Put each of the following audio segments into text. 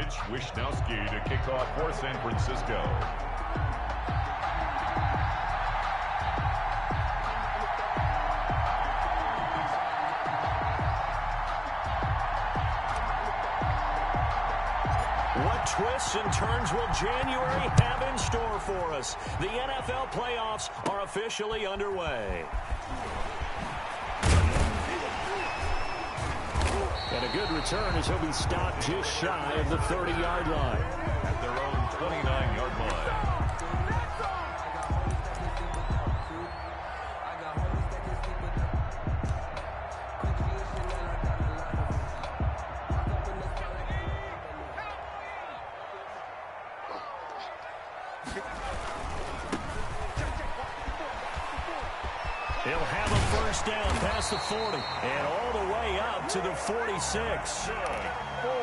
Mitch Wishnowsky to kick off for San Francisco. What twists and turns will January have in store for us? The NFL playoffs are officially underway. And a good return as he'll be stopped just shy of the 30-yard line. At their own 29-yard line. He'll have a first down past the 40 and all the way up to the 46.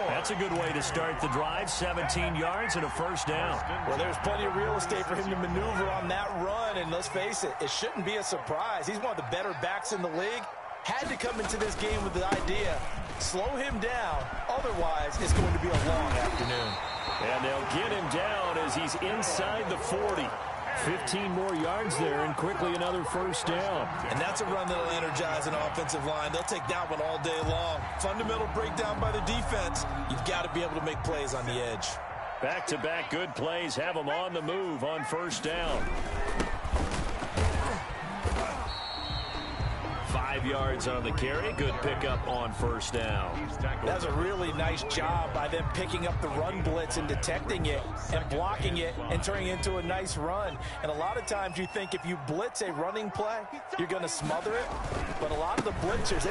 That's a good way to start the drive. 17 yards and a first down. Well, there's plenty of real estate for him to maneuver on that run, and let's face it, it shouldn't be a surprise. He's one of the better backs in the league. Had to come into this game with the idea, slow him down, otherwise it's going to be a long afternoon. And they'll get him down as he's inside the 40. 15 more yards there and quickly another first down. And that's a run that'll energize an offensive line. They'll take that one all day long. Fundamental breakdown by the defense. You've got to be able to make plays on the edge. Back-to-back good plays have them on the move on first down. 5 yards on the carry. Good pickup on first down. That's a really nice job by them picking up the run blitz and detecting it and blocking it and turning it into a nice run. And a lot of times you think if you blitz a running play, you're going to smother it. But a lot of the blitzers,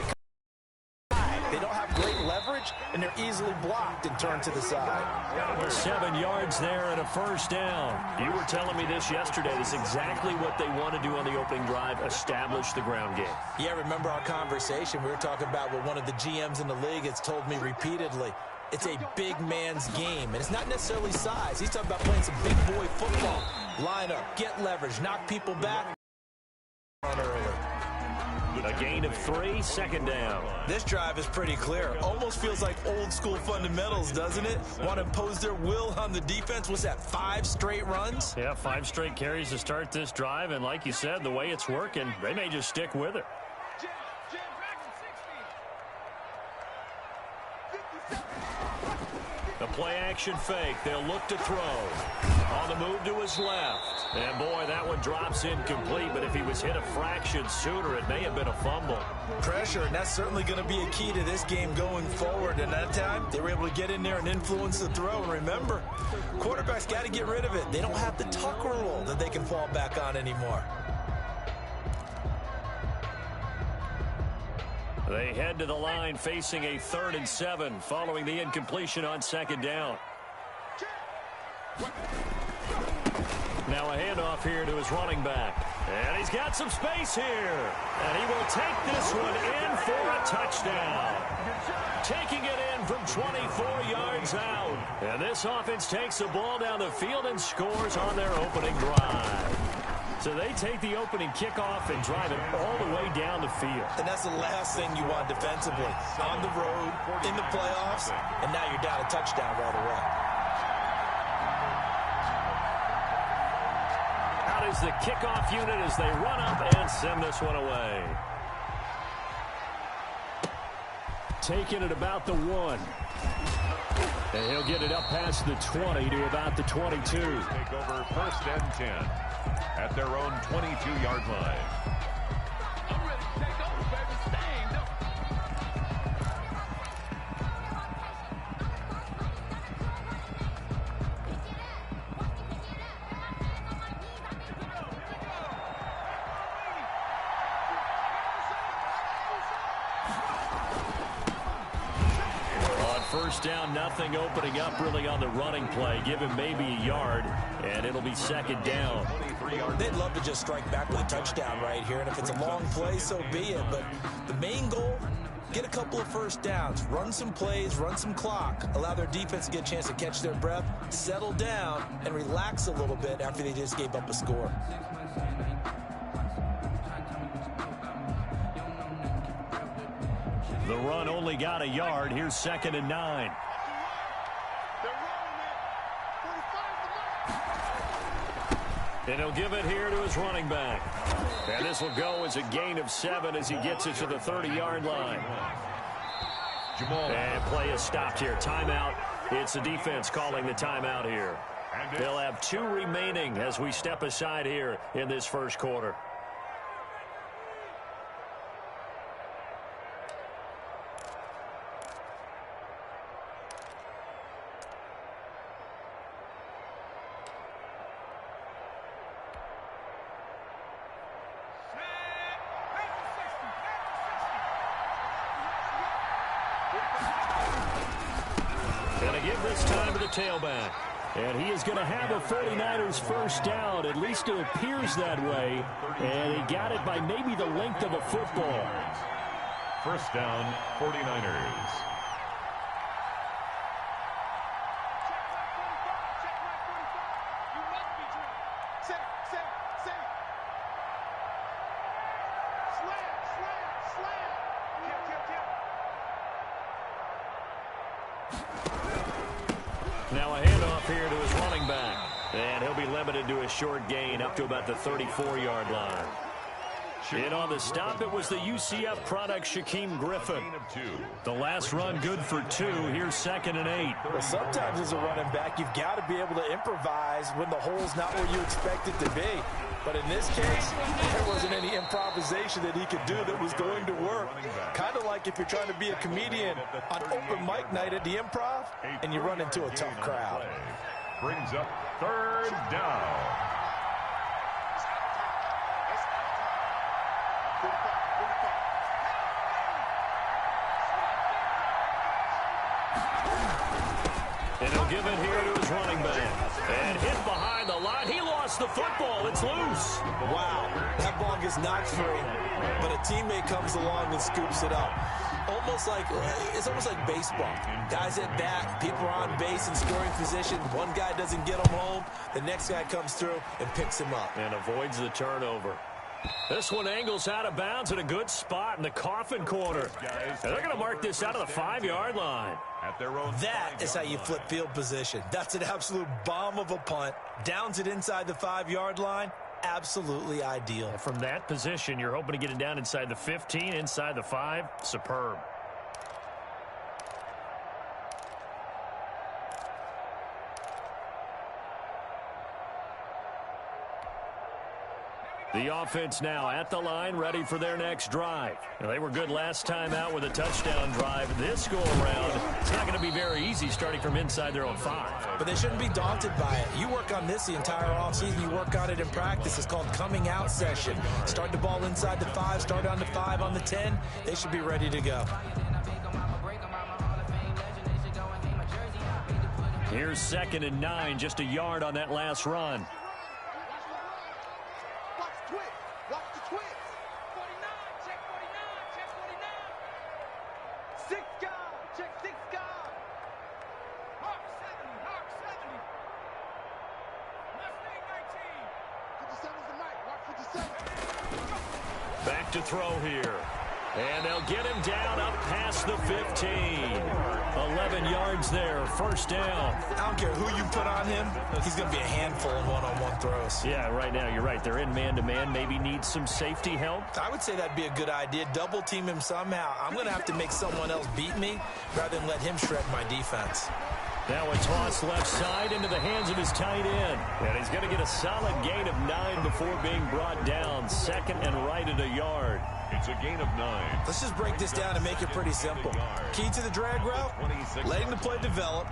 they don't have great leverage, and they're easily blocked and turned to the side. 7 yards there and a first down. You were telling me this yesterday. This is exactly what they want to do on the opening drive, establish the ground game. Yeah, remember our conversation? We were talking about what one of the GMs in the league has told me repeatedly. It's a big man's game, and it's not necessarily size. He's talking about playing some big boy football. Line up, get leverage, knock people back. A gain of 3, second down. This drive is pretty clear. Almost feels like old school fundamentals, doesn't it? Want to impose their will on the defense. What's that, 5 straight runs? Yeah, 5 straight carries to start this drive. And like you said, the way it's working, they may just stick with it. The play action fake. They'll look to throw. On the move to his left. And boy, that one drops incomplete, but if he was hit a fraction sooner, it may have been a fumble. Pressure, and that's certainly going to be a key to this game going forward. And that time, they were able to get in there and influence the throw. And remember, quarterbacks got to get rid of it. They don't have the tuck rule that they can fall back on anymore. They head to the line facing a 3rd and 7 following the incompletion on second down. Now a handoff here to his running back. And he's got some space here. And he will take this one in for a touchdown. Taking it in from 24 yards out. And this offense takes the ball down the field and scores on their opening drive. So they take the opening kickoff and drive it all the way down the field. And that's the last thing you want defensively. On the road, in the playoffs, and now you're down a touchdown right away. Out is the kickoff unit as they run up and send this one away. Taking it about the 1. And he'll get it up past the 20 to about the 22. Take over 1st and 10 at their own 22-yard line. I'm ready to take over, baby. Stand up. On first down, nothing opening up really on the running play. Give him maybe a yard, and it'll be second down. They'd love to just strike back with a touchdown right here, and if it's a long play, so be it. But the main goal, get a couple of first downs, run some plays, run some clock, allow their defense to get a chance to catch their breath, settle down, and relax a little bit after they just gave up a score. The run only got a yard. Here's 2nd and 9. They're And he'll give it here to his running back. And this will go as a gain of 7 as he gets it to the 30-yard line. And play is stopped here. Timeout. It's the defense calling the timeout here. They'll have 2 remaining as we step aside here in this first quarter. Tailback. And he is going to have a 49ers first down. At least it appears that way. And he got it by maybe the length of a football. First down, 49ers. Now a handoff here to his running back. And he'll be limited to a short gain up to about the 34-yard line. In on the stop, it was the UCF product, Shaquem Griffin. The last run good for 2. Here's 2nd and 8. Well, sometimes as a running back, you've got to be able to improvise when the hole's not where you expect it to be. But in this case, there wasn't any improvisation that he could do that was going to work. Kind of like if you're trying to be a comedian on open mic night at the Improv and you run into a tough crowd. Brings up 3rd down. And he'll give it here to his running back. And hit behind the line. He lost the football. It's loose. Wow, that ball gets knocked free, but a teammate comes along and scoops it up. It's almost like baseball. Guys at bat, people are on base in scoring position. One guy doesn't get him home. The next guy comes through and picks him up. And avoids the turnover. This one angles out of bounds at a good spot in the coffin corner. And they're going to mark this out of the 5-yard line. That is how you flip field position. That's an absolute bomb of a punt. Downs it inside the 5-yard line. Absolutely ideal. And from that position, you're hoping to get it down inside the 15, inside the 5. Superb. The offense now at the line, ready for their next drive. Now, they were good last time out with a touchdown drive. This go-around, it's not going to be very easy starting from inside their own 5. But they shouldn't be daunted by it. You work on this the entire offseason. You work on it in practice. It's called coming out session. Start the ball inside the 5, start on the 5, on the 10. They should be ready to go. Here's 2nd and 9, just a yard on that last run. Back to throw here. And they'll get him down up past the 15. 11 yards there, first down. I don't care who you put on him. He's going to be a handful in one-on-one throws. Yeah, right now, you're right. They're in man-to-man. Maybe needs some safety help. I would say that'd be a good idea. Double team him somehow. I'm going to have to make someone else beat me rather than let him shred my defense. Now a toss left side into the hands of his tight end. And he's going to get a solid gain of 9 before being brought down. 2nd and right at a yard. It's a gain of 9. Let's just break this down and make it pretty simple. Key to the drag route, letting the play develop,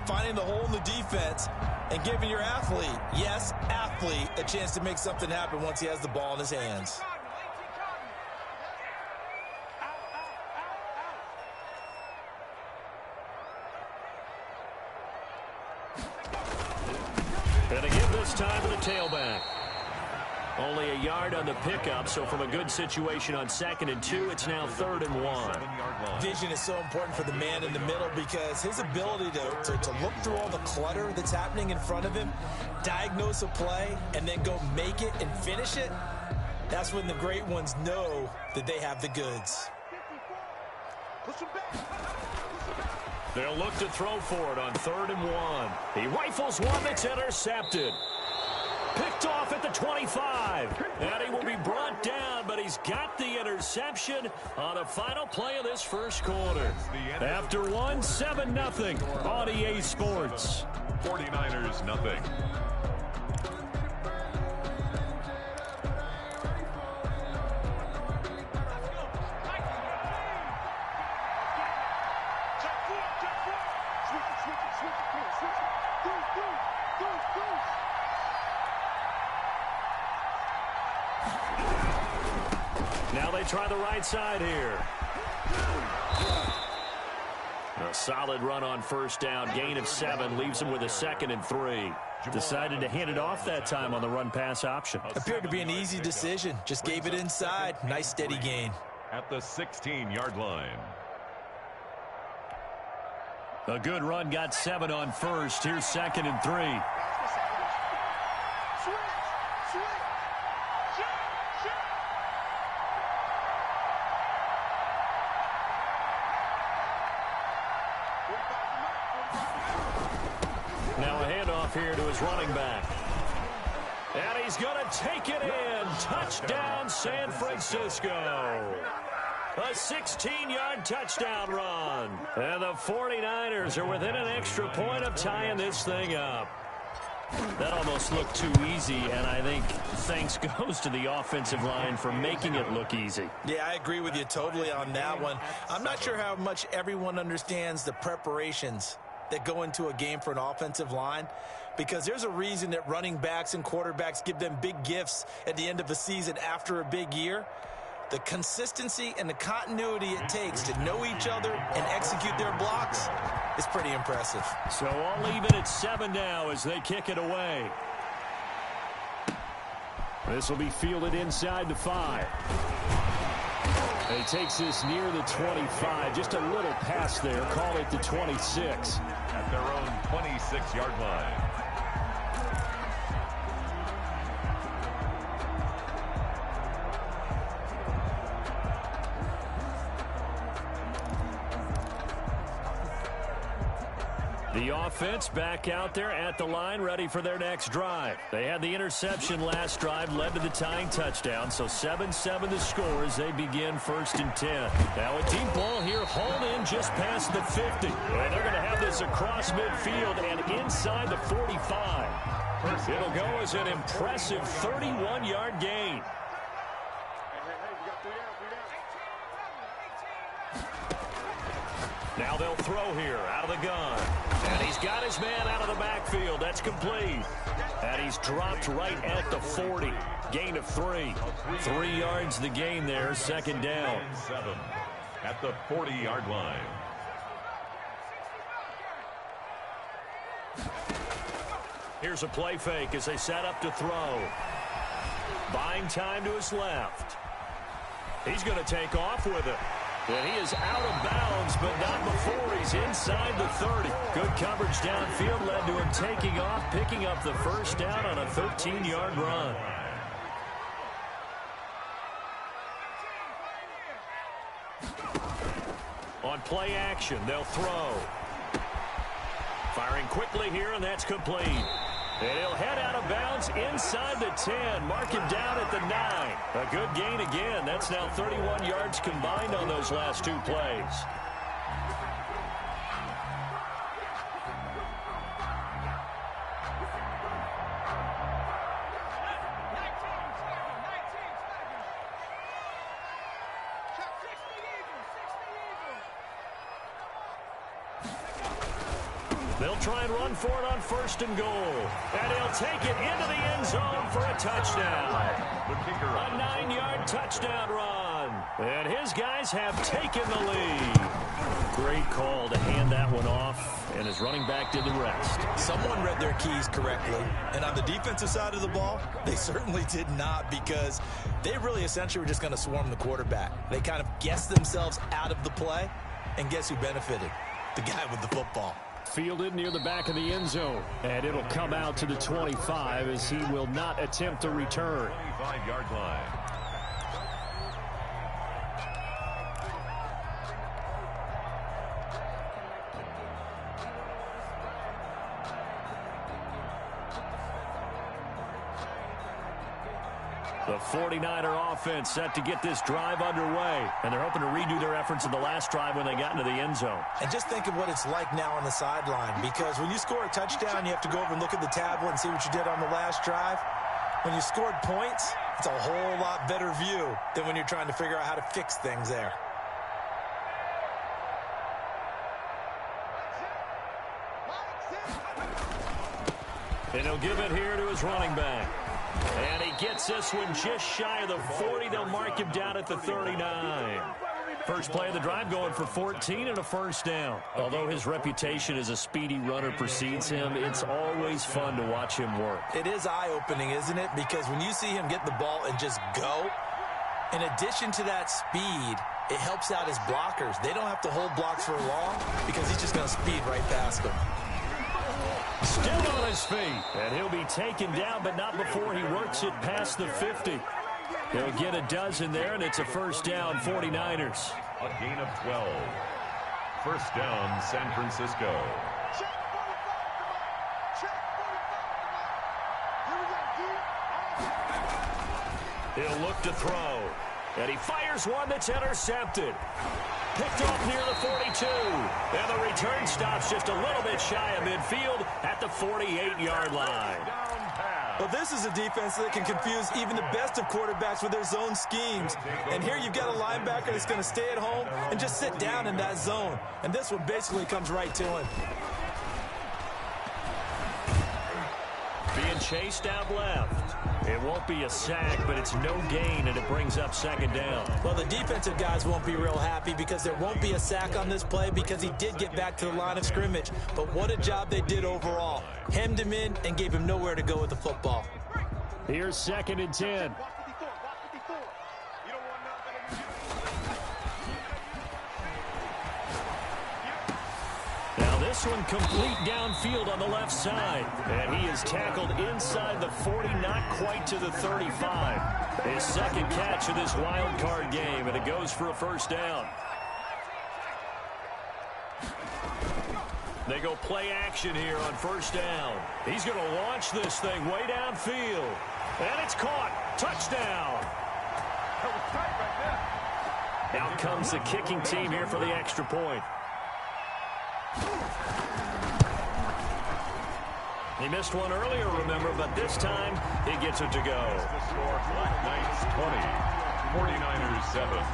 finding the hole in the defense, and giving your athlete, yes, athlete, a chance to make something happen once he has the ball in his hands. And again this time to the tailback. Only a yard on the pickup, so from a good situation on 2nd and 2, it's now 3rd and 1. Vision is so important for the man in the middle because his ability to look through all the clutter that's happening in front of him, diagnose a play, and then go make it and finish it, that's when the great ones know that they have the goods. They'll look to throw for it on 3rd and 1. He rifles one that's intercepted. Picked off at the 25. And he will be brought down, but he's got the interception on the final play of this first quarter. After one, 7-0 on EA Sports. 49ers nothing. Now they try the right side here. A solid run on first down. Gain of 7 leaves him with a 2nd and 3. Decided to hand it off that time on the run-pass option. Appeared to be an easy decision. Just gave it inside. Nice steady gain. At the 16-yard line. A good run, got 7 on first. Here's 2nd and 3. Now a handoff here to his running back. And he's going to take it in. Touchdown, San Francisco. A 16-yard touchdown run. And the 49ers are within an extra point of tying this thing up. That almost looked too easy, and I think thanks goes to the offensive line for making it look easy. Yeah, I agree with you totally on that one. I'm not sure how much everyone understands the preparations that go into a game for an offensive line, because there's a reason that running backs and quarterbacks give them big gifts at the end of the season after a big year. The consistency and the continuity it takes to know each other and execute their blocks is pretty impressive. So all even at 7 now as they kick it away. This will be fielded inside the 5. He takes this near the 25. Just a little pass there. Call it the 26. At their own 26-yard line. The offense back out there at the line, ready for their next drive. They had the interception last drive, led to the tying touchdown, so 7-7 the score as they begin 1st and 10. Now a deep ball here, hauled in just past the 50. And they're going to have this across midfield and inside the 45. It'll go as an impressive 31-yard gain. Now they'll throw here out of the gun. And he's got his man out of the backfield. That's complete. And he's dropped right at the 40. Gain of 3. 3 yards the gain there. 2nd down. 7 at the 40-yard line. Here's a play fake as they set up to throw. Buying time to his left. He's going to take off with it. And he is out of bounds, but not before he's inside the 30. Good coverage downfield led to him taking off, picking up the first down on a 13-yard run. On play action, they'll throw. Firing quickly here, and that's complete. And he'll head out of bounds inside the 10. Mark him down at the 9. A good gain again. That's now 31 yards combined on those last 2 plays. They'll try and run for it on 1st and goal. And he'll take it into the end zone for a touchdown. A 9-yard touchdown run. And his guys have taken the lead. Great call to hand that one off, and his running back did the rest. Someone read their keys correctly, and on the defensive side of the ball, they certainly did not, because they really essentially were just going to swarm the quarterback. They kind of guessed themselves out of the play, and guess who benefited? The guy with the football. Fielded near the back of the end zone, and it'll come out to the 25 as he will not attempt to return. 25-yard line. The 49er offense set to get this drive underway, and they're hoping to redo their efforts in the last drive when they got into the end zone. And just think of what it's like now on the sideline, because when you score a touchdown, you have to go over and look at the tablet and see what you did on the last drive. When you scored points, it's a whole lot better view than when you're trying to figure out how to fix things there. And he'll give it here to his running back. And he gets this one just shy of the 40. They'll mark him down at the 39. First play of the drive going for 14 and a first down. Although his reputation as a speedy runner precedes him, it's always fun to watch him work. It is eye-opening, isn't it? Because when you see him get the ball and just go, in addition to that speed, it helps out his blockers. They don't have to hold blocks for long because he's just going to speed right past them. Still on his feet, and he'll be taken down, but not before he works it past the 50. He'll get a dozen there, and it's a first down, 49ers. A gain of 12. First down, San Francisco. He'll look to throw, and he fires one that's intercepted. Picked off near the 42. And the return stops just a little bit shy of midfield at the 48-yard line. Well, this is a defense that can confuse even the best of quarterbacks with their zone schemes. And here you've got a linebacker that's going to stay at home and just sit down in that zone. And this one basically comes right to him. Being chased out left. It won't be a sack, but it's no gain, and it brings up second down. Well, the defensive guys won't be real happy because there won't be a sack on this play because he did get back to the line of scrimmage. But what a job they did overall. Hemmed him in and gave him nowhere to go with the football. Here's second and 10. Now this one complete downfield on the left side. And he is tackled inside the 40, not quite to the 35. His second catch of this wild card game, and it goes for a first down. They go play action here on first down. He's going to launch this thing way downfield. And it's caught. Touchdown. Out comes the kicking team here for the extra point. He missed one earlier, remember, but this time he gets it to go. The score, Black Knights 20, 49ers 7.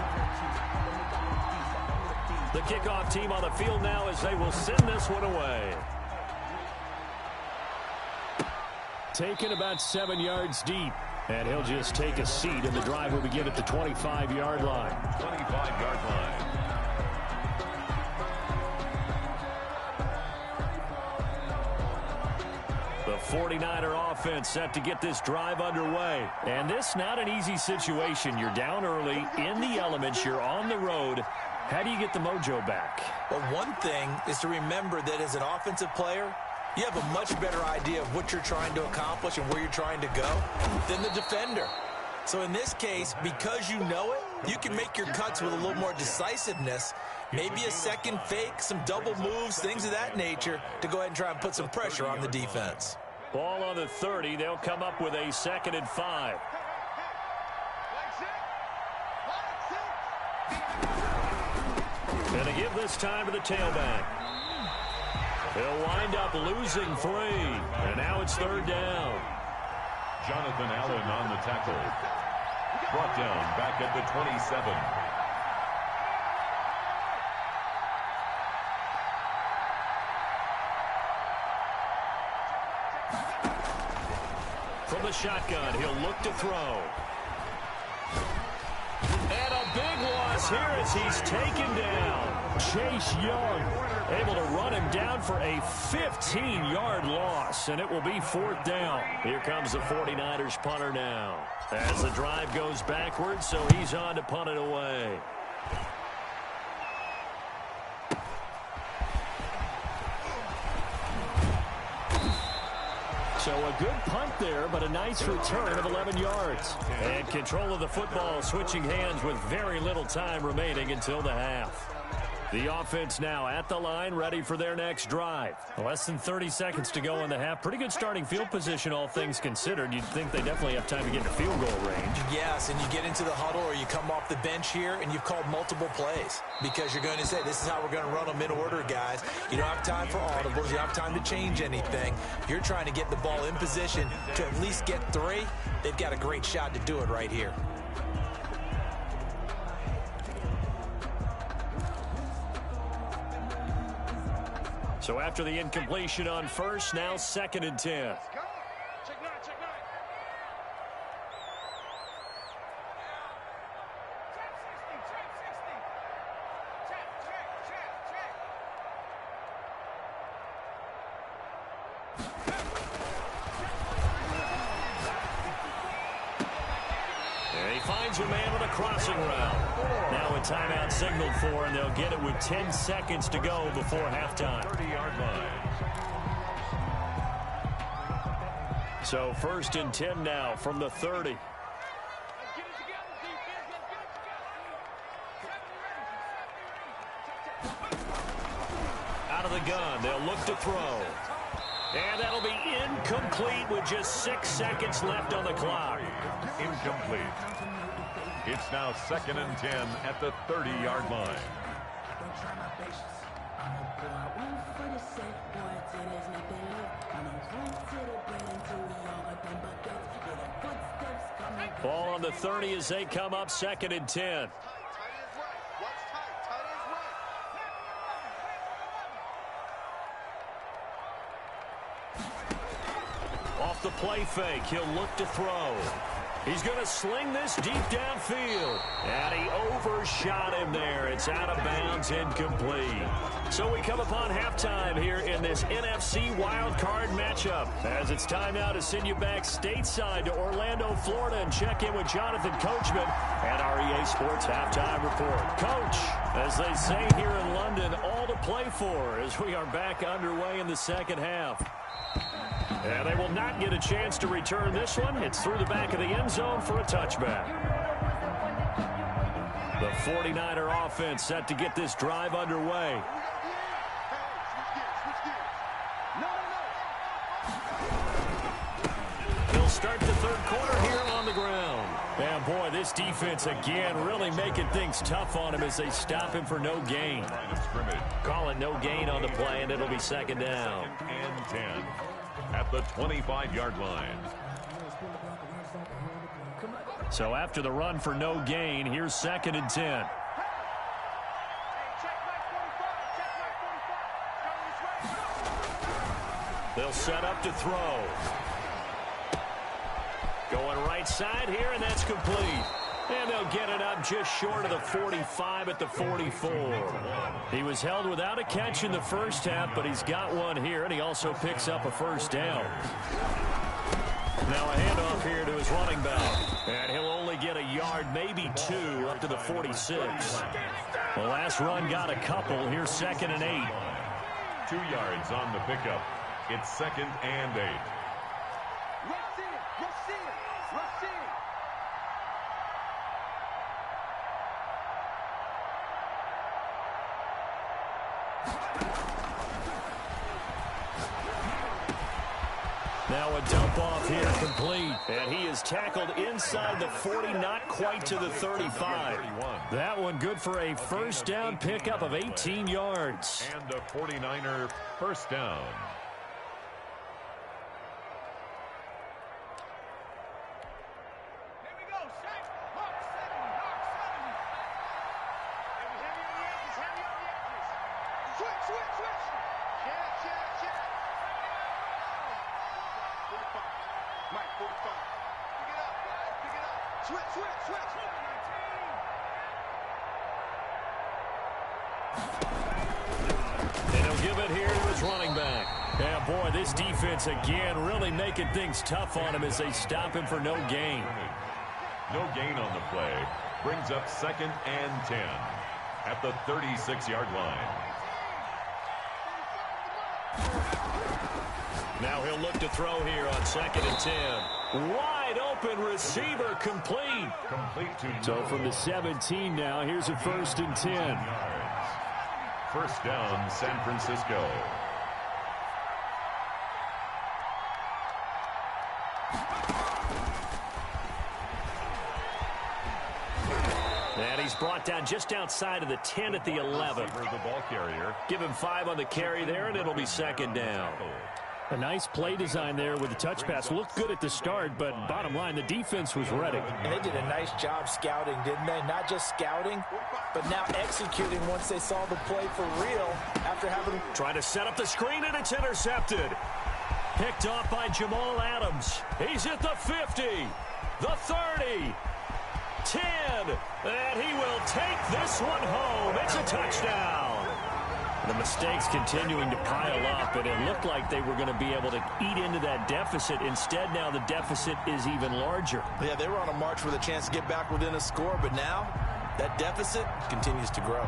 The kickoff team on the field now as they will send this one away. Taken about 7 yards deep. And he'll just take a seat, and the drive will begin at the 25-yard line. 25-yard line. The 49er offense set to get this drive underway. And this not an easy situation. You're down early, in the elements, you're on the road. How do you get the mojo back? Well, one thing is to remember that as an offensive player, you have a much better idea of what you're trying to accomplish and where you're trying to go than the defender. So in this case, because you know it, you can make your cuts with a little more decisiveness, maybe a second fake, some double moves, things of that nature, to go ahead and try and put some pressure on the defense. Ball on the 30. They'll come up with a 2nd and 5. And they give this time to the tailback. He'll wind up losing 3. And now it's 3rd down. Jonathan Allen on the tackle. Brought down back at the 27. From the shotgun, he'll look to throw. And a big loss here as he's taken down. Chase Young able to run him down for a 15-yard loss, and it will be 4th down. Here comes the 49ers punter now. As the drive goes backwards, so he's on to punt it away. So a good punt there, but a nice return of 11 yards. And control of the football switching hands with very little time remaining until the half. The offense now at the line, ready for their next drive. Less than 30 seconds to go in the half. Pretty good starting field position, all things considered. You'd think they definitely have time to get to field goal range. Yes, and you get into the huddle or you come off the bench here and you've called multiple plays because you're going to say, this is how we're going to run them in order, guys. You don't have time for audibles. You don't have time to change anything. You're trying to get the ball in position to at least get 3. They've got a great shot to do it right here. So after the incompletion on first, now 2nd and 10. And he finds a man with a crossing route. Now a timeout signaled for, and they'll get it with 10 seconds to go before halftime. 30-yard line. So 1st and 10 now from the 30. Out of the gun, they'll look to throw. And that'll be incomplete with just 6 seconds left on the clock. Incomplete. It's now 2nd and 10 at the 30-yard line. Ball on the 30 as they come up 2nd and 10. Off the play fake, he'll look to throw. He's going to sling this deep downfield. And he overshot him there. It's out of bounds, incomplete. So we come upon halftime here in this NFC wildcard matchup. As it's time now to send you back stateside to Orlando, Florida, and check in with Jonathan Coachman at our EA Sports Halftime Report. Coach, as they say here in London, all to play for as we are back underway in the second half. And they will not get a chance to return this one. It's through the back of the end zone for a touchback. The 49er offense set to get this drive underway. They'll start the third quarter here on the ground. And boy, this defense again really making things tough on him as they stop him for no gain. Call it no gain on the play, and it'll be 2nd down. 2nd and 10. At the 25-yard line. So after the run for no gain, here's 2nd and 10. They'll set up to throw. Going right side here, and that's complete. And they'll get it up just short of the 45 at the 44. He was held without a catch in the first half, but he's got one here, and he also picks up a first down. Now a handoff here to his running back. And he'll only get a yard, maybe 2, up to the 46. The last run got a couple. Here's 2nd and 8. 2 yards on the pickup. It's 2nd and 8. Now a dump off here complete. And he is tackled inside the 40, not quite to the 35. That one good for a first down pickup of 18 yards. And a 49er first down. And he'll give it here to his running back. Yeah, boy, this defense again really making things tough on him as they stop him for no gain. No gain on the play. Brings up 2nd and 10 at the 36-yard line. Now he'll look to throw here on 2nd and 10. Wide open receiver, complete. Complete to So from the 17 now, here's a 1st and 10. first down, San Francisco. And he's brought down just outside of the 10 at the 11. The ball carrier. Give him 5 on the carry there, and it'll be second down. A nice play design there with the touch pass. Looked good at the start, but bottom line, the defense was ready. And they did a nice job scouting, didn't they? Not just scouting, but now executing once they saw the play for real after having... Trying to set up the screen, and it's intercepted. Picked off by Jamal Adams. He's at the 50, the 30, 10, and he will take this one home. It's a touchdown. The mistakes continuing to pile up, and it looked like they were going to be able to eat into that deficit. Instead, now the deficit is even larger. Yeah, they were on a march with a chance to get back within a score, but now that deficit continues to grow.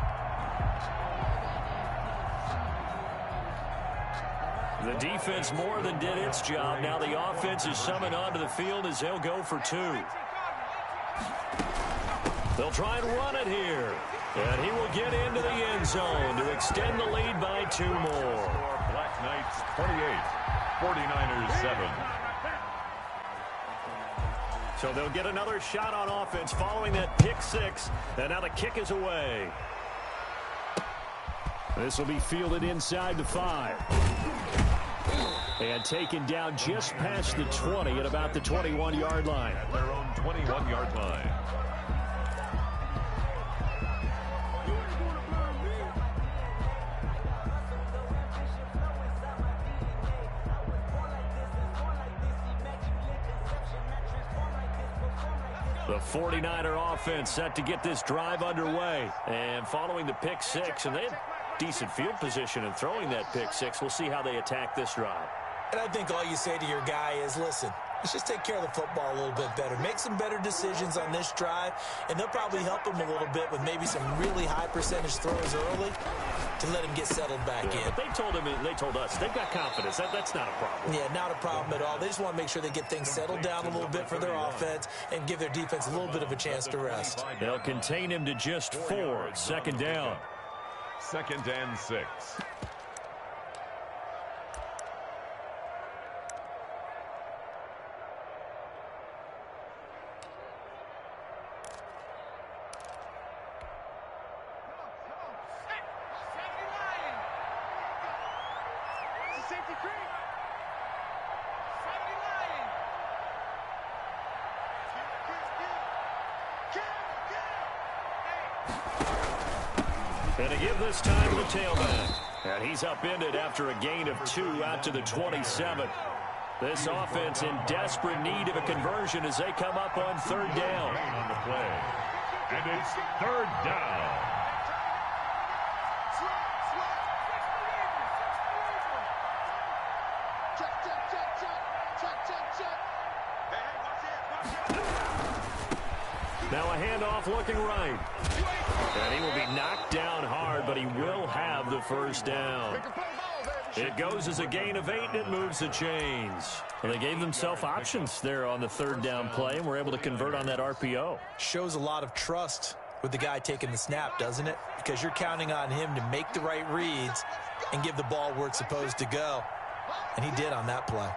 The defense more than did its job. Now the offense is summoned onto the field as they'll go for 2. They'll try and run it here. And he will get into the end zone to extend the lead by 2 more. Black Knights 28, 49ers 7. So they'll get another shot on offense following that pick 6. And now the kick is away. This will be fielded inside the 5. And taken down just past the 20 at about the 21-yard line. At their own 21-yard line. The 49er offense set to get this drive underway. And following the pick 6, and they had decent field position in throwing that pick 6. We'll see how they attack this drive. And I think all you say to your guy is, listen, let's just take care of the football a little bit better. Make some better decisions on this drive, and they'll probably help him a little bit with maybe some really high percentage throws early to let him get settled back in. But they told us, they've got confidence. That's not a problem. Yeah, not a problem at all. They just want to make sure they get things settled down a little bit for their offense and give their defense a little bit of a chance to rest. They'll contain him to just 4. Second down. 2nd and 6. And to give this time to the tailback. And he's upended after a gain of 2 out to the 27. This offense in desperate need of a conversion as they come up on 3rd down. On the play. And it's 3rd down. Now a handoff looking right. And he will be knocked down hard, but he will have the first down. It goes as a gain of 8, and it moves the chains. Well, they gave themselves options there on the 3rd down play, and were able to convert on that RPO. Shows a lot of trust with the guy taking the snap, doesn't it? Because you're counting on him to make the right reads and give the ball where it's supposed to go. And he did on that play.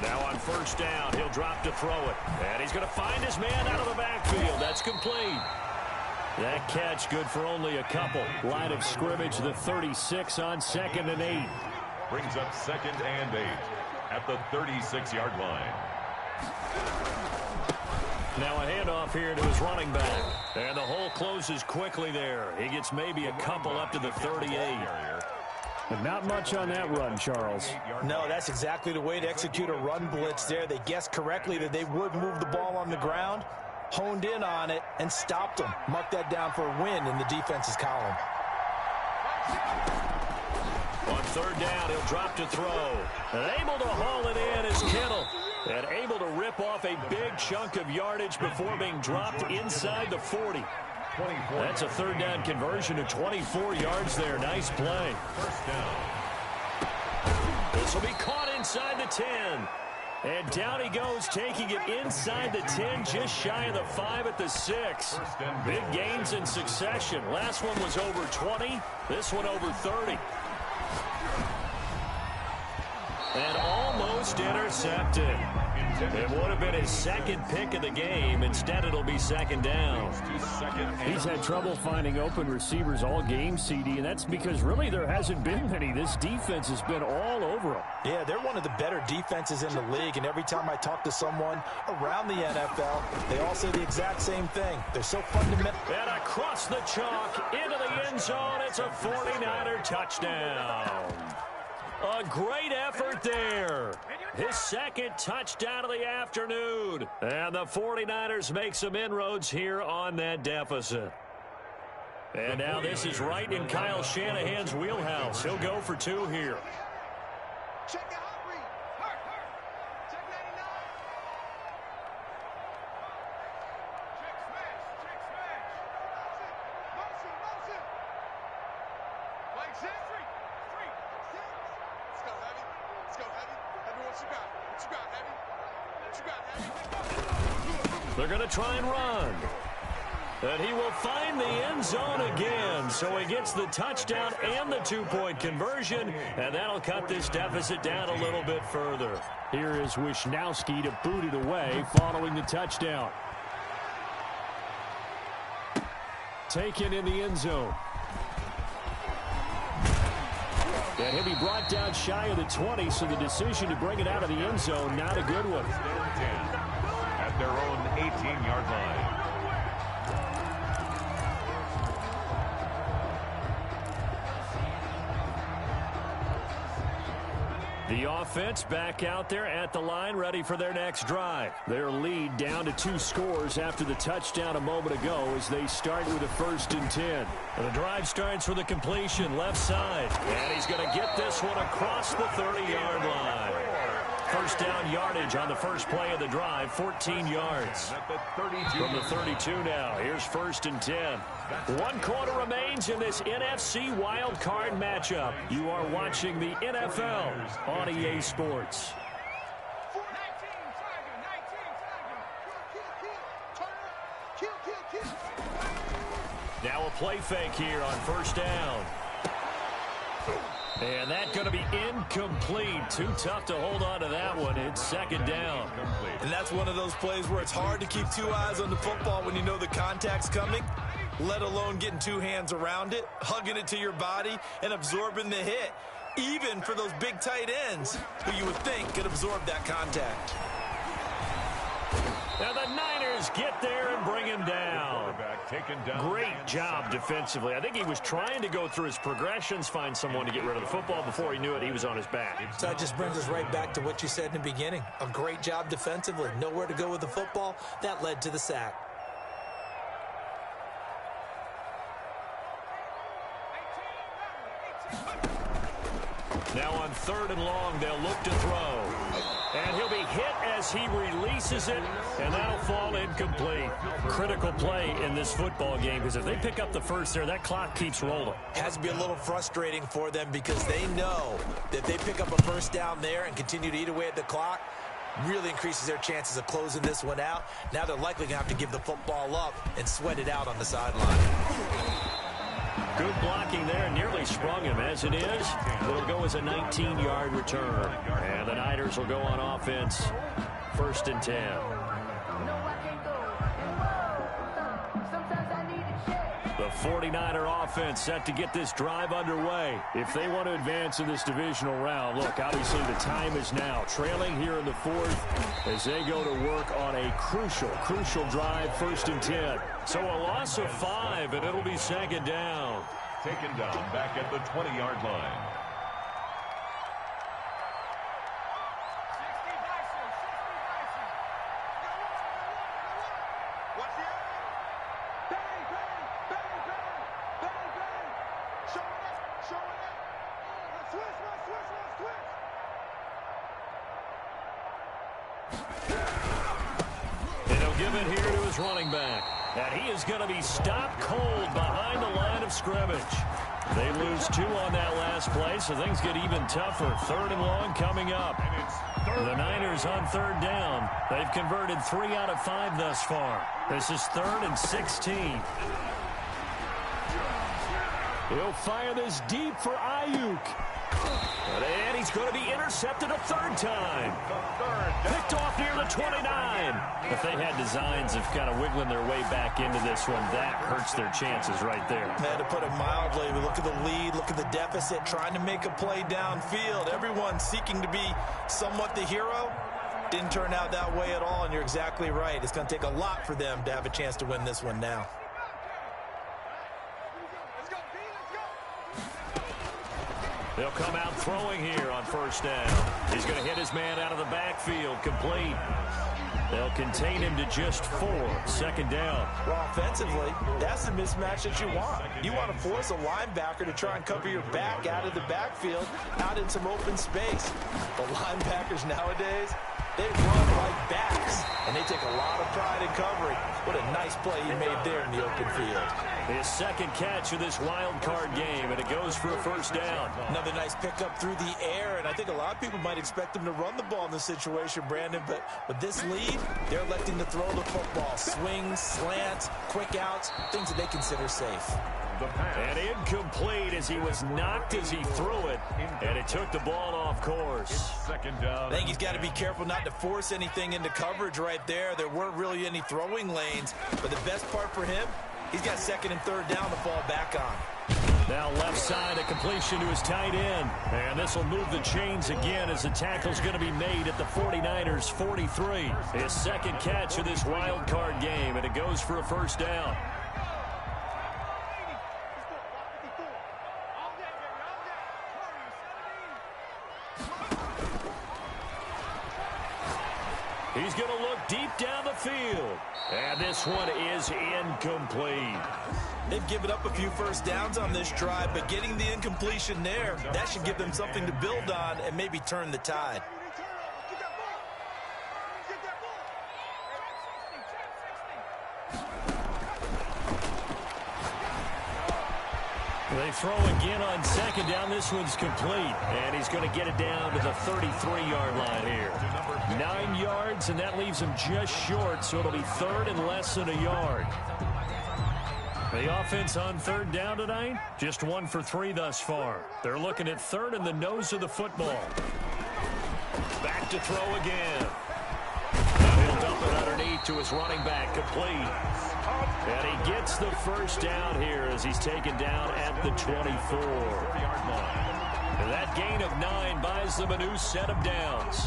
Now on 1st down, he'll drop to throw it. And he's going to find his man out of the backfield. That's complete. That catch good for only a couple. Line of scrimmage, the 36 on 2nd and 8. Brings up 2nd and 8 at the 36-yard line. Now a handoff here to his running back. And the hole closes quickly there. He gets maybe a couple up to the 38. But not much on that run, Charles. No, that's exactly the way to execute a run blitz there. They guessed correctly that they would move the ball on the ground, honed in on it, and stopped them. Marked that down for a win in the defense's column. On 3rd down, he'll drop to throw. And able to haul it in is Kittle. And able to rip off a big chunk of yardage before being dropped inside the 40. That's a 3rd down conversion to 24 yards there. Nice play. First down. This will be caught inside the 10. And down he goes, taking it inside the 10, just shy of the 5 at the 6. Big gains in succession. Last one was over 20. This one over 30. And almost intercepted. It would have been his second pick of the game. Instead, it'll be second down. He's had trouble finding open receivers all game, CD, and that's because really there hasn't been many. This defense has been all over him. Yeah, they're one of the better defenses in the league, and every time I talk to someone around the NFL, they all say the exact same thing. They're so fundamental. And across the chalk, into the end zone, it's a 49er touchdown. A great effort there. His second touchdown of the afternoon. And the 49ers make some inroads here on that deficit. And now this is right in Kyle Shanahan's wheelhouse. He'll go for 2 here. Check the hot read. Check 99. Check smash. Check smash. Motion. Like set. Three. Let's go, Heavy. Heavy, what you got? Heavy? They're going to try and run. And he will find the end zone again. So he gets the touchdown and the 2-point conversion. And that'll cut this deficit down a little bit further. Here is Wisnowski to boot it away following the touchdown. Taken in the end zone. And he'll be brought down shy of the 20, so the decision to bring it out of the end zone, not a good one. At their own 18-yard line. The offense back out there at the line, ready for their next drive. Their lead down to 2 scores after the touchdown a moment ago as they start with a 1st and 10. And the drive starts with a completion left side. And he's going to get this one across the 30-yard line. First down yardage on the first play of the drive, 14 yards. From the 32 now, here's 1st and 10. 1 quarter remains in this NFC wild card matchup. You are watching the NFL on EA Sports. 19 Tiger. Now a play fake here on 1st down. And that's going to be incomplete. Too tough to hold on to that one. It's 2nd down. And that's one of those plays where it's hard to keep 2 eyes on the football when you know the contact's coming, let alone getting 2 hands around it, hugging it to your body, and absorbing the hit, even for those big tight ends who you would think could absorb that contact. Now the Niners get there and bring him down. Great job defensively. I think he was trying to go through his progressions, find someone to get rid of the football. Before he knew it, he was on his back. So that just brings us right back to what you said in the beginning. A great job defensively. Nowhere to go with the football. That led to the sack. Now on 3rd and long, they'll look to throw. And he'll be hit as he releases it, and that'll fall incomplete. Critical play in this football game, because if they pick up the first there, that clock keeps rolling. Has to be a little frustrating for them because they know that they pick up a 1st down there and continue to eat away at the clock, really increases their chances of closing this one out. Now they're likely going to have to give the football up and sweat it out on the sideline. Good blocking there, nearly sprung him. As it is, it'll go as a 19-yard return. And the Niners will go on offense, 1st and 10. The 49er offense set to get this drive underway. If they want to advance in this divisional round, look, obviously the time is now. Trailing here in the 4th as they go to work on a crucial drive, 1st and 10. So a loss of 5, and it'll be 2nd down. Taken down back at the 20-yard line. And he'll give it here to his running back. And he is going to be stopped cold behind the line of scrimmage. They lose 2 on that last play, so things get even tougher. 3rd and long coming up. And it's The Niners on third down. They've converted 3 out of 5 thus far. This is 3rd and 16. He'll fire this deep for Ayuk. And he's going to be intercepted a 3rd time. Picked off near the 29. If they had designs of kind of wiggling their way back into this one, that hurts their chances right there. To put it mildly, we look at the lead, look at the deficit, trying to make a play downfield. Everyone seeking to be somewhat the hero. Didn't turn out that way at all, and you're exactly right. It's going to take a lot for them to have a chance to win this one now. They'll come out throwing here on 1st down. He's going to hit his man out of the backfield, complete. They'll contain him to just 4. 2nd down. Well, offensively, that's the mismatch that you want. You want to force a linebacker to try and cover your back out of the backfield, out in some open space. The linebackers nowadays, they run like backs, and they take a lot of pride in covering. What a nice play he made there in the open field. His 2nd catch of this wild card game, and it goes for a 1st down. Another nice pickup through the air, and I think a lot of people might expect him to run the ball in this situation, Brandon, but with this lead, they're electing to throw the football. Swings, slants, quick outs, things that they consider safe. And incomplete as he was knocked as he threw it, and it took the ball off course. 2nd down. I think he's got to be careful not to force anything into coverage right there. There weren't really any throwing lanes, but the best part for him, he's got 2nd and 3rd down to fall back on. Now left side, a completion to his tight end. And this will move the chains again as the tackle's going to be made at the 49ers 43. His 2nd catch of this wild card game, and it goes for a 1st down. He's going to look deep down the field. And this one is incomplete. They've given up a few 1st downs on this drive, but getting the incompletion there, that should give them something to build on and maybe turn the tide. They throw again on 2nd down. This one's complete. And he's going to get it down to the 33-yard line here. 9 yards, and that leaves him just short, so it'll be 3rd and less than a yard. The offense on 3rd down tonight, just 1 for 3 thus far. They're looking at 3rd and the nose of the football. Back to throw again. Now he'll dump it underneath to his running back, complete. And he gets the 1st down here as he's taken down at the 24-yard line. And that gain of 9 buys them a new set of downs.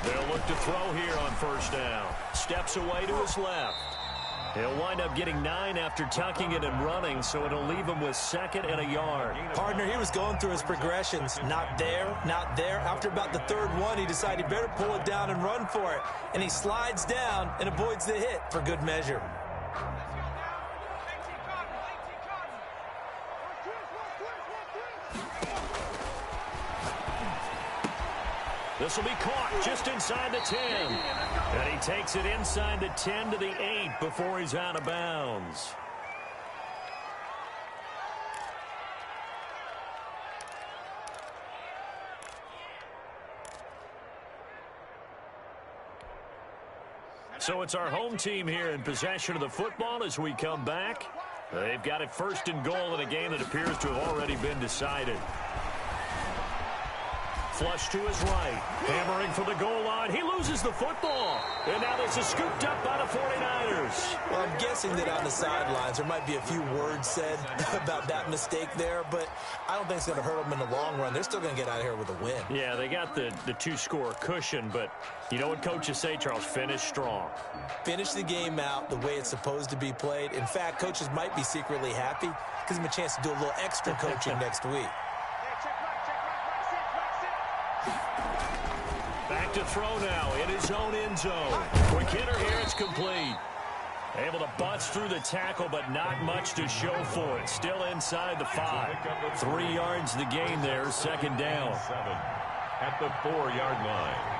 They'll look to throw here on 1st down. Steps away to his left. He'll wind up getting 9 after tucking it and running, so it'll leave him with 2nd and a yard. Partner, he was going through his progressions. Not there, not there. After about the 3rd one, he decided he better pull it down and run for it. And he slides down and avoids the hit for good measure. This will be caught just inside the 10. And he takes it inside the 10 to the 8 before he's out of bounds. So it's our home team here in possession of the football as we come back. They've got it 1st and goal in a game that appears to have already been decided. Flush to his right. Hammering for the goal line. He loses the football. And now this is scooped up by the 49ers. Well, I'm guessing that on the sidelines there might be a few words said about that mistake there, but I don't think it's going to hurt them in the long run. They're still going to get out of here with a win. Yeah, they got the 2-score cushion, but you know what coaches say, Charles? Finish strong. Finish the game out the way it's supposed to be played. In fact, coaches might be secretly happy. Gives them a chance to do a little extra coaching next week. Back to throw now in his own end zone. Quick hitter here, it's complete. Able to bust through the tackle, but not much to show for it. Still inside the 5. 3 yards the gain there, 2nd down. 7 at the 4-yard line.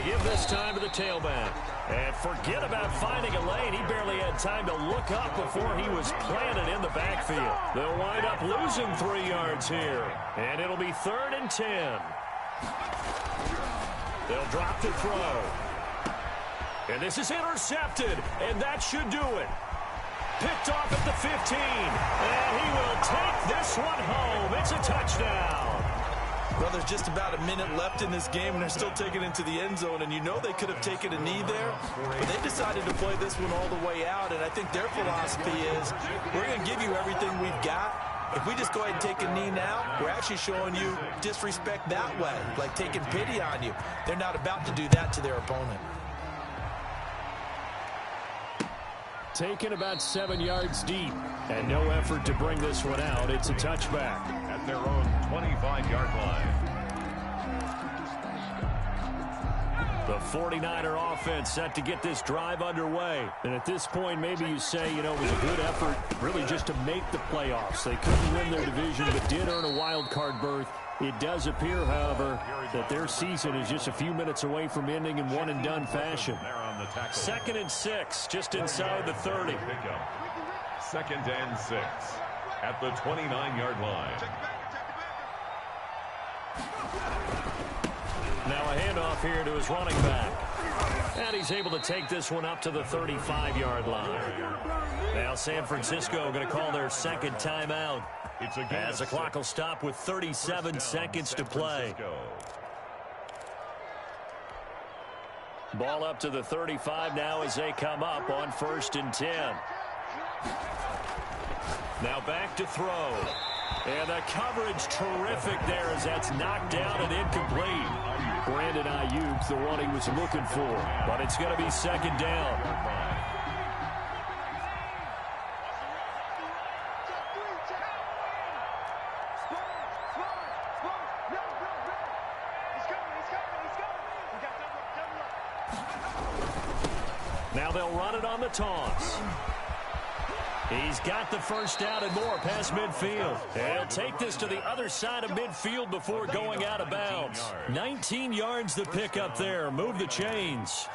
to give this time to the tailback. And forget about finding a lane. He barely had time to look up before he was planted in the backfield. They'll wind up losing 3 yards here. And it'll be 3rd and 10. They'll drop to throw. And this is intercepted. And that should do it. Picked off at the 15. And he will take this one home. It's a touchdown. Well, there's just about a minute left in this game, and they're still taking it into the end zone. And you know they could have taken a knee there, but they decided to play this one all the way out. And I think their philosophy is, we're going to give you everything we've got. If we just go ahead and take a knee now, we're actually showing you disrespect that way, like taking pity on you. They're not about to do that to their opponent. Taken about 7 yards deep, and no effort to bring this one out. It's a touchback. At their own 25-yard line. The 49er offense set to get this drive underway. And at this point, maybe you say, you know, it was a good effort really just to make the playoffs. They couldn't win their division, but did earn a wild card berth. It does appear, however, that their season is just a few minutes away from ending in one-and-done fashion. 2nd and 6, just inside the 30. 2nd and 6 at the 29-yard line. Now a handoff here to his running back. And he's able to take this one up to the 35-yard line. Now San Francisco going to call their 2nd timeout. As the clock will stop with 37 seconds to play. Ball up to the 35 now as they come up on 1st and 10. Now back to throw. And the coverage terrific there as that's knocked down and incomplete. Brandon Ayuk, the one he was looking for. But it's going to be 2nd down. Now they'll run it on the toss. He's got the first down and more past midfield. And he'll take this to the other side of midfield before going out of bounds. 19 yards to pick up there. Move the chains.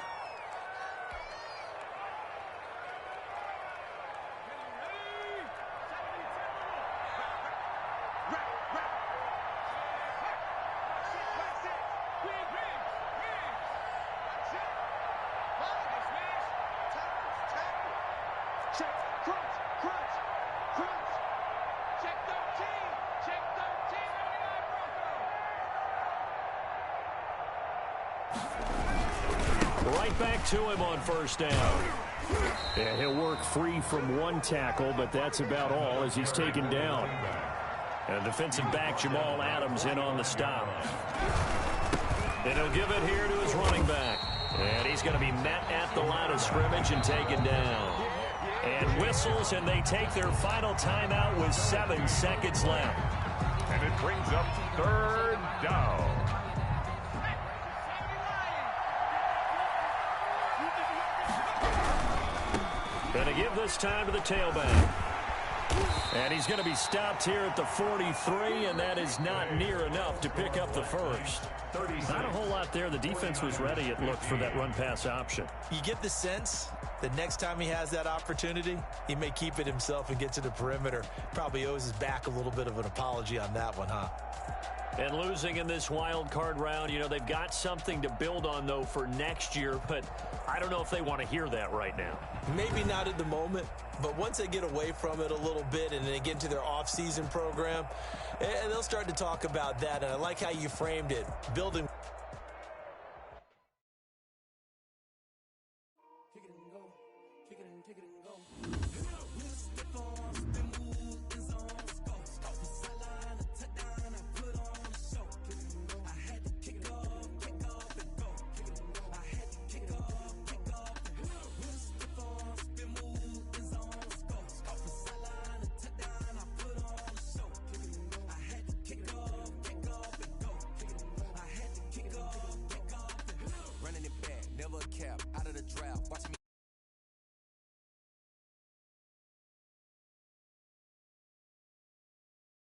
Right back to him on 1st down. Yeah, he'll work free from one tackle, but that's about all as he's taken down. And defensive back Jamal Adams in on the stop. And he'll give it here to his running back. And he's going to be met at the line of scrimmage and taken down. And whistles, and they take their final timeout with 7 seconds left. And it brings up 3rd down. Going to give this time to the tailback. And he's going to be stopped here at the 43, and that is not near enough to pick up the first. Not a whole lot there. The defense was ready, it looked, for that run-pass option. You get the sense that next time he has that opportunity, he may keep it himself and get to the perimeter. Probably owes his back a little bit of an apology on that one, huh? And losing in this wild card round, you know, they've got something to build on, though, for next year, but I don't know if they want to hear that right now. Maybe not at the moment, but once they get away from it a little bit and they get into their off-season program, and they'll start to talk about that. And I like how you framed it, building.